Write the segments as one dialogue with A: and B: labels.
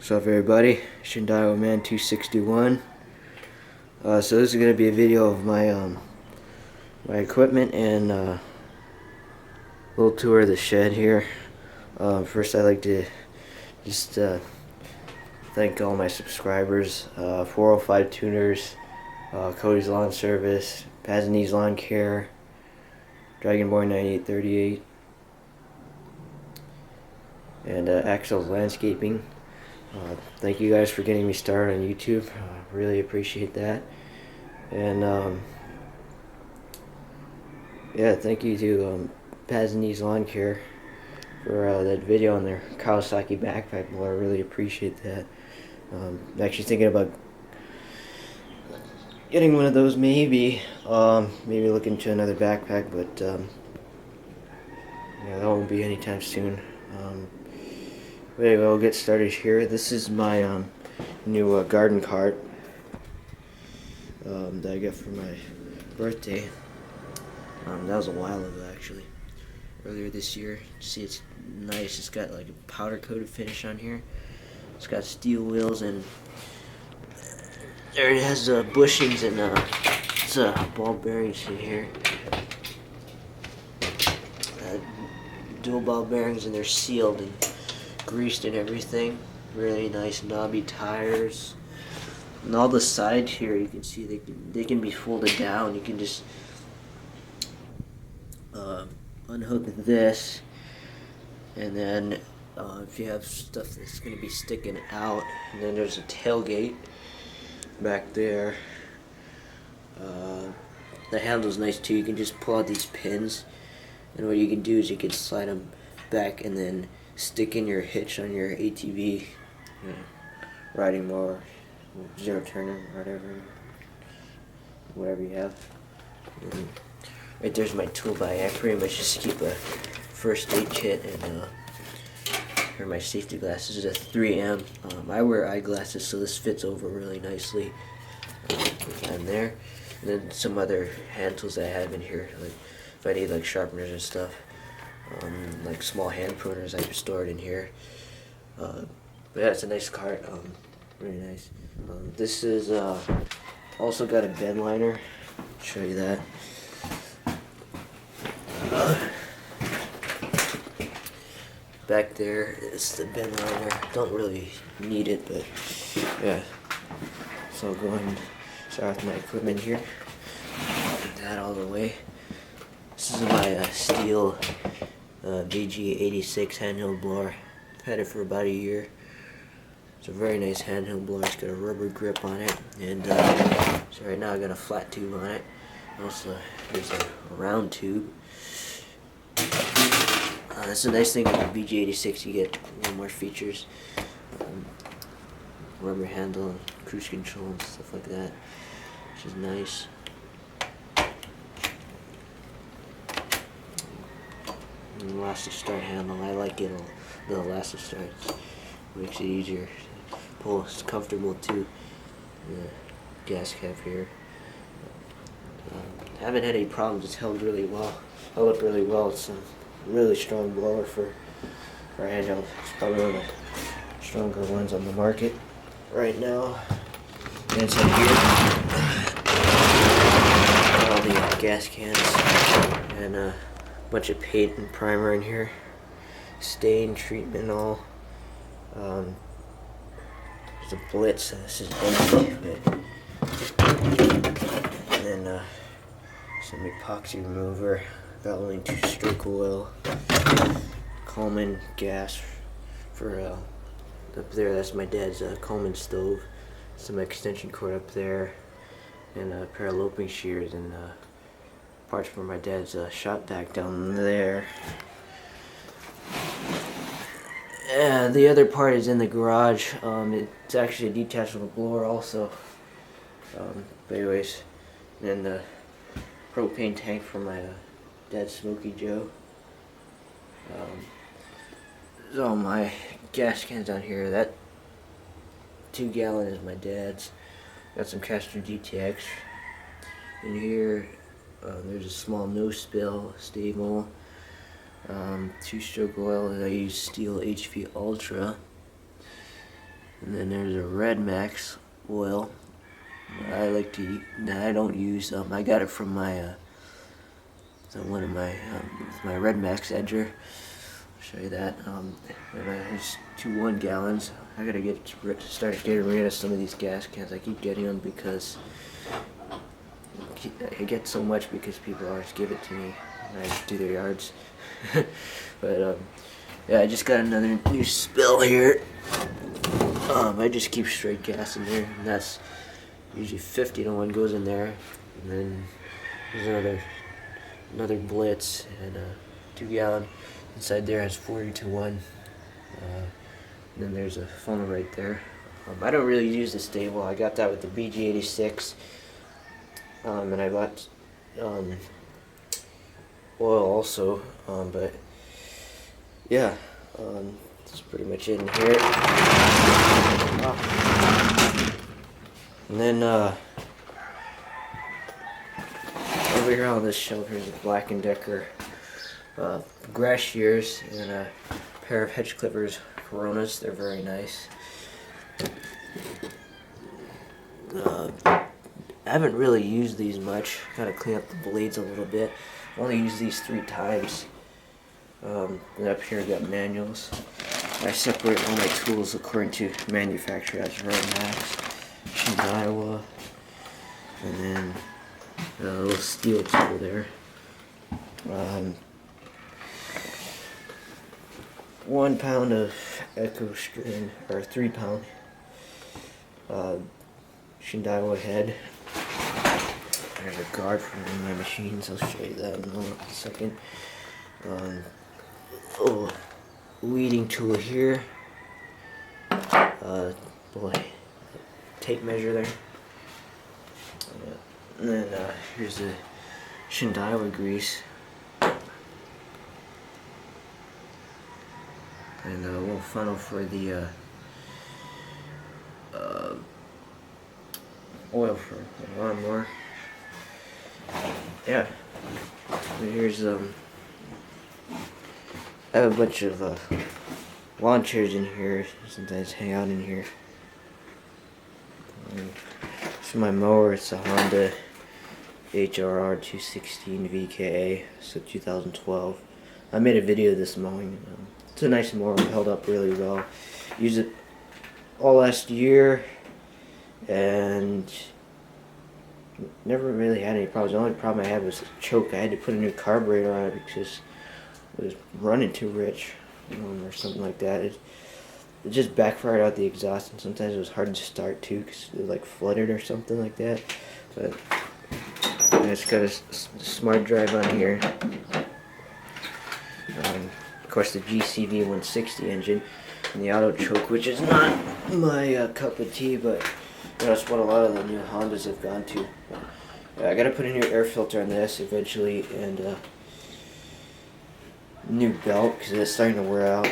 A: What's up, everybody? Shindaio Man 261. So this is gonna be a video of my equipment and little tour of the shed here. First, I'd like to just thank all my subscribers, 405 Tuners, Cody's Lawn Service, Pazanese Lawn Care, Dragonborn 9838, and Axel's Landscaping. Thank you guys for getting me started on YouTube. Really appreciate that. And yeah, thank you to Pazanese Lawn Care for that video on their Kawasaki backpack blower. I really appreciate that. I'm actually thinking about getting one of those, maybe look into another backpack, but yeah, that won't be anytime soon. But anyway, we'll get started here. This is my new garden cart that I got for my birthday. That was a while ago, actually. Earlier this year. See, it's nice. It's got like a powder coated finish on here. It's got steel wheels, and there it has bushings and it's ball bearings in here. Dual ball bearings, and they're sealed and greased and everything. Really nice knobby tires. And all the sides here, you can see they can be folded down. You can just unhook this, and then if you have stuff that's going to be sticking out, and then there's a tailgate back there. The handle's nice too. You can just pull out these pins, and what you can do is you can slide them back and then stick in your hitch on your ATV, riding mower, zero turner, whatever you have. And right there's my tool bag. I pretty much just keep a first aid kit and here are my safety glasses. It's a 3M. I wear eyeglasses, so this fits over really nicely. And there, and then some other hand tools that I have in here, like if I need like sharpeners and stuff, like small hand pruners, I just store it in here. But yeah, it's a nice cart. Really nice. This is also got a bed liner. I'll show you that. Back there is the bed liner. Don't really need it, but yeah. So I'll go ahead and start with my equipment here. Get that all the way. This is my Stihl VG86 handheld blower. I've had it for about a year. It's a very nice handheld blower. It's got a rubber grip on it, and so right now I got a flat tube on it. Also, there's a round tube. That's a nice thing about the VG86. You get a little more features, rubber handle, cruise control, and stuff like that, which is nice. And elastic start handle. I like it. The elastic start makes it easier. Pull. It's comfortable too. The gas cap here. Haven't had any problems. It's held really well. Held up really well. It's a really strong blower for a handheld. It's probably one of the stronger ones on the market right now. And it's up here. All the gas cans and a bunch of paint and primer in here. Stain treatment and all. There's a Blitz. This is empty, and then some epoxy remover. Got 2 stroke oil. Coleman gas for up there. That's my dad's Coleman stove. Some extension cord up there, and a pair of loping shears, and parts for my dad's shop vac down there. And the other part is in the garage. It's actually a detachable blower also. But anyways, and the propane tank for my dad's Smoky Joe. There's all my gas cans down here. That 2-gallon is my dad's. Got some Castrol GTX in here. There's a small no spill stable. 2-stroke oil. I use Stihl HP Ultra. And then there's a Red Max oil. I like to. I don't use. I got it from my one of my Red Max Edger. I'll show you that. There's 2 1-gallons. I gotta start getting rid of some of these gas cans. I keep getting them because I get so much because people always give it to me when I do their yards. But yeah, I just got another new spill here. I just keep straight gas in there, and that's usually 50 to 1 goes in there, and then there's another Blitz and a 2-gallon inside there has 40 to 1. And then there's a funnel right there. I don't really use the stable. I got that with the BG86, and I bought oil also, but yeah, that's pretty much it in here. And then over here on this shelf here's a Black & Decker grass shears and a pair of Hedge Clippers Coronas. They're very nice. I haven't really used these much. Gotta clean up the blades a little bit. I only used these 3 times. And up here I got manuals. I separate all my tools according to manufacturer. That's Red Max, Iowa, and then a little steel tool there. 1 pound of Echo String, or 3 pound Shindawa head. There's a guard for one of my machines. I'll show you that in a second. Weeding tool here. Tape measure there. And then here's the Shindawa grease. And a little funnel for the oil for the lawnmower. Yeah. And here's I have a bunch of lawn chairs in here. Sometimes hang out in here. This is my mower. It's a Honda HRR 216 VKA. So 2012. I made a video of this mowing. It's a nice mower. It held up really well. Used it all last year and never really had any problems. The only problem I had was choke. I had to put a new carburetor on it because it was running too rich, or something like that. It just backfired out the exhaust, and sometimes it was hard to start too because it like flooded or something like that. But it's got a smart drive on here. Of course, the GCV 160 engine and the auto choke, which is not my cup of tea, but that's what a lot of the new Hondas have gone to. I gotta put a new air filter on this eventually, and new belt because it's starting to wear out.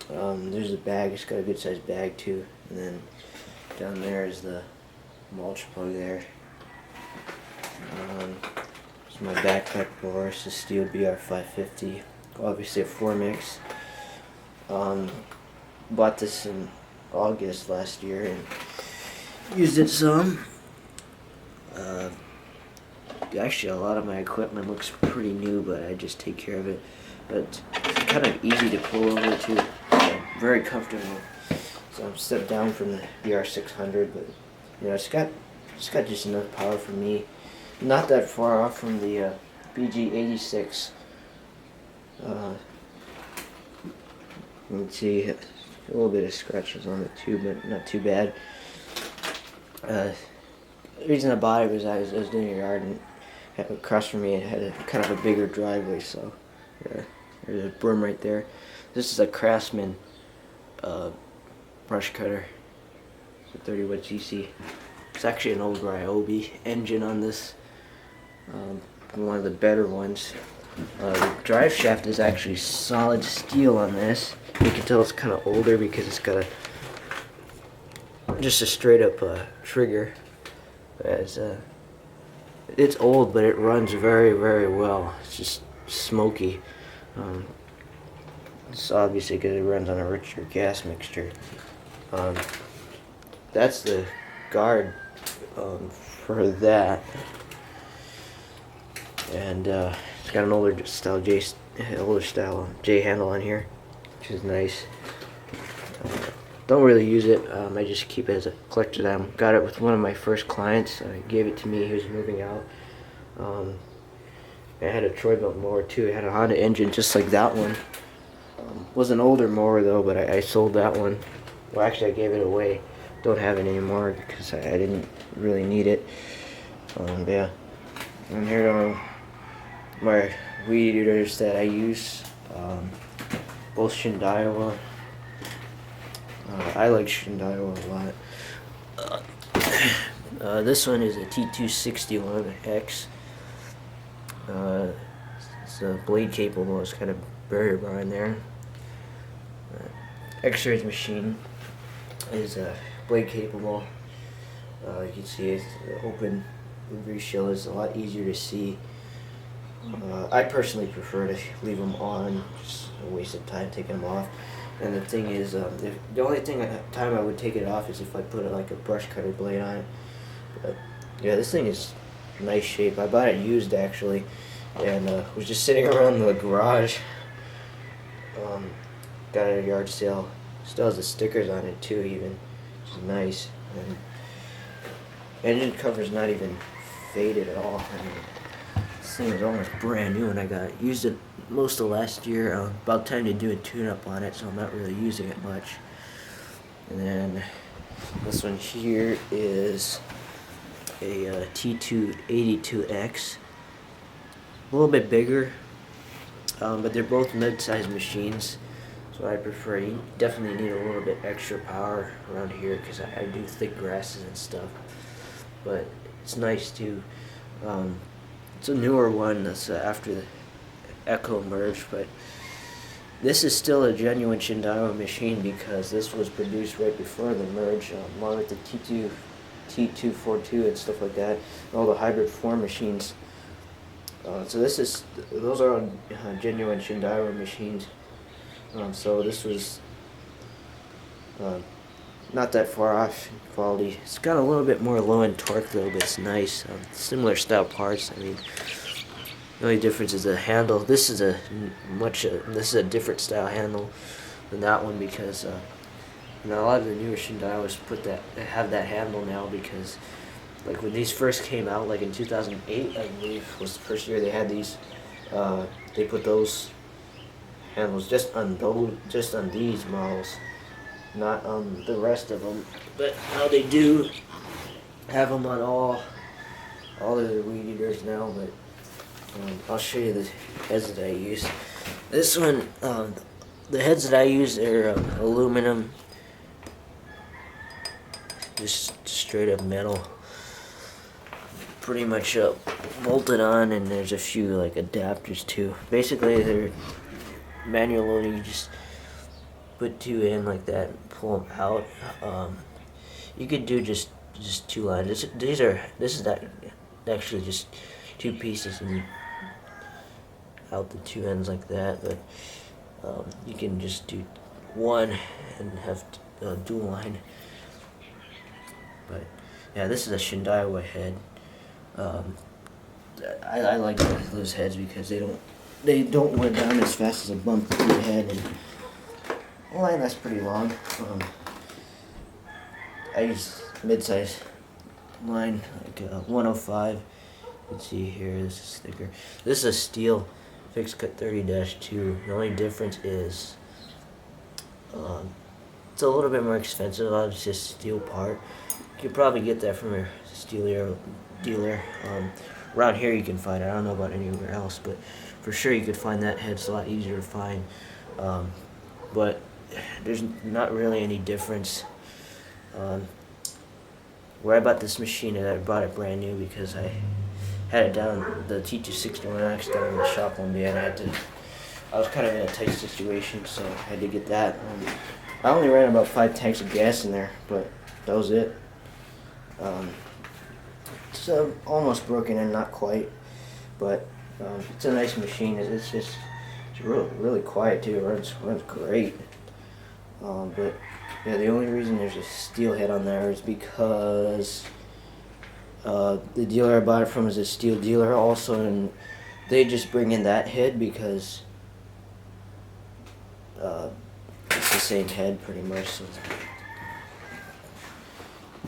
A: There's the bag. It's got a good sized bag too, and then down there is the mulch plug there. It's my backpack blower. It's a Steel BR550. Obviously a 4-mix. Bought this in August last year and used it some. Actually, a lot of my equipment looks pretty new, but I just take care of it. But it's kind of easy to pull over too. Very comfortable. So I'm stepped down from the BR600, but it's got just enough power for me. Not that far off from the BG86. You can see a little bit of scratches on it too, but not too bad. The reason I bought it was I was doing a yard, and across from me it had kind of a bigger driveway, so there's a broom right there. This is a Craftsman brush cutter. It's a 30 watt GC. It's actually an old Ryobi engine on this. One of the better ones. The drive shaft is actually solid steel on this. You can tell it's kind of older because it's got just a straight up trigger. It's old, but it runs very, very well. It's just smoky. It's obviously because it runs on a richer gas mixture. that's the guard for that, and it's got an older style J handle on here, which is nice. Don't really use it. I just keep it as a collector's item. Got it with one of my first clients. Gave it to me. He was moving out. I had a Troy-Bilt mower too. It had a Honda engine just like that one. Was an older mower though, but I sold that one. Well, actually, I gave it away. Don't have it anymore because I didn't really need it. Yeah. And here are my weed eaters that I use. Both Shindaiwa. I like Shindaiwa a lot. This one is a T261X. It's a blade capable. It's got a barrier bar in there. X-Rays machine is blade capable. You can see it's open. The reshield is a lot easier to see. I personally prefer to leave them on. Just a waste of time taking them off. And the thing is, the only time I would take it off is if I put like a brush cutter blade on it. But yeah, this thing is nice shape. I bought it used actually, and was just sitting around the garage. Got it at a yard sale. Still has the stickers on it too, even, which is nice. And engine cover's not even faded at all. I mean, this thing was almost brand new when I got it. Used it most of last year. About time to do a tune-up on it, so I'm not really using it much. And then this one here is a T282X. A little bit bigger, but they're both mid-sized machines. So I prefer. You definitely need a little bit extra power around here because I do thick grasses and stuff. But it's nice too. It's a newer one that's after the Echo merge, but this is still a genuine Shindaiwa machine because this was produced right before the merge, along with the T242 and stuff like that, all the hybrid 4 machines. So those are genuine Shindaiwa machines. So this was not that far off in quality. It's got a little bit more low end torque though, but it's nice. Similar style parts. I mean, the only difference is the handle. This is a different style handle than that one because a lot of the newer Shindaiwas have that handle now because like when these first came out, like in 2008, I believe was the first year they had these. They put those handles just on these models, not on the rest of them. But now they do have them on all of the weed eaters now. But I'll show you the heads that I use. This one, the heads that I use are aluminum, just straight up metal, pretty much bolted on, and there's a few like adapters too. Basically, they're manual loading. You just put 2 in like that and pull them out. You could do just 2 lines. This is actually just 2 pieces and out the 2 ends like that, but you can just do 1 and have dual line. But yeah, this is a Shindaiwa head. I like those heads because they don't wear down as fast as a bump to the head, and the line lasts pretty long. I use mid-size line, like 105. You can see here, this is a sticker. This is a steel fixed cut 30-2. The only difference is it's a little bit more expensive. It's just a steel part. You could probably get that from your steel dealer. Around here you can find it. I don't know about anywhere else, but for sure you could find that head. It's a lot easier to find. But there's not really any difference. Where I bought this machine, I bought it brand new because I had it down, the T261X down in the shop one day, and I was kind of in a tight situation, so I had to get that. I only ran about 5 tanks of gas in there, but that was it. It's almost broken in, not quite, but it's a nice machine. It's really quiet too. It runs great. But yeah, the only reason there's a steel head on there is because the dealer I bought it from is a steel dealer also, and they just bring in that head because it's the same head pretty much, so it's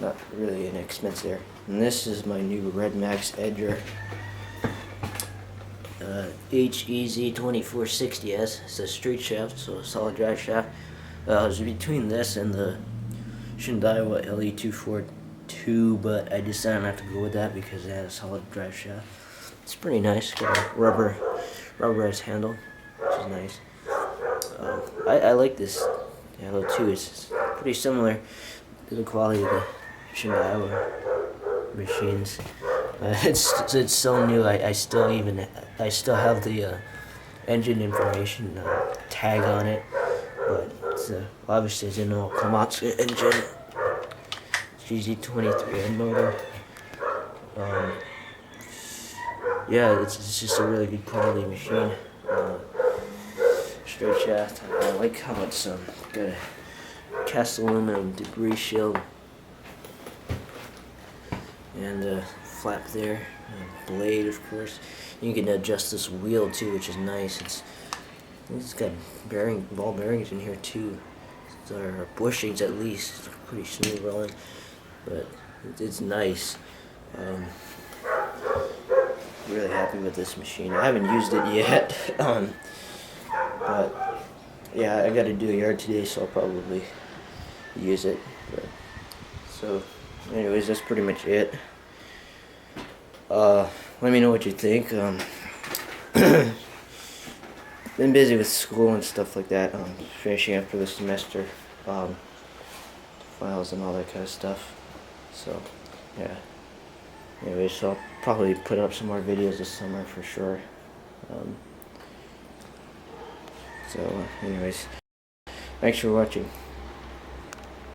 A: not really an expense there. And this is my new Red Max Edger HEZ2460S. It's a straight shaft, so a solid drive shaft. It was between this and the Shindaiwa LE242, but I decided not to go with that because it had a solid drive shaft. It's pretty nice. Got a rubberized handle, which is nice. I like this handle too. It's pretty similar to the quality of the Shindaiwa machines. It's so new. I still have the engine information tag on it, but it's obviously it's an old Komatsu engine. GZ23 motor. Yeah, it's just a really good quality machine. Straight shaft. I like how it's got a cast aluminum debris shield and a flap there, a blade of course. You can adjust this wheel too, which is nice. It's got ball bearings in here too. Or bushings at least. It's pretty smooth rolling, but it's nice. Really happy with this machine. I haven't used it yet, but yeah, I got to do a yard today, so I'll probably use it. But, so, anyways, that's pretty much it. Let me know what you think. Been busy with school and stuff like that. Finishing up for the semester, files and all that kind of stuff. So, yeah. Anyways, so I'll probably put up some more videos this summer for sure. So, anyways, thanks for watching.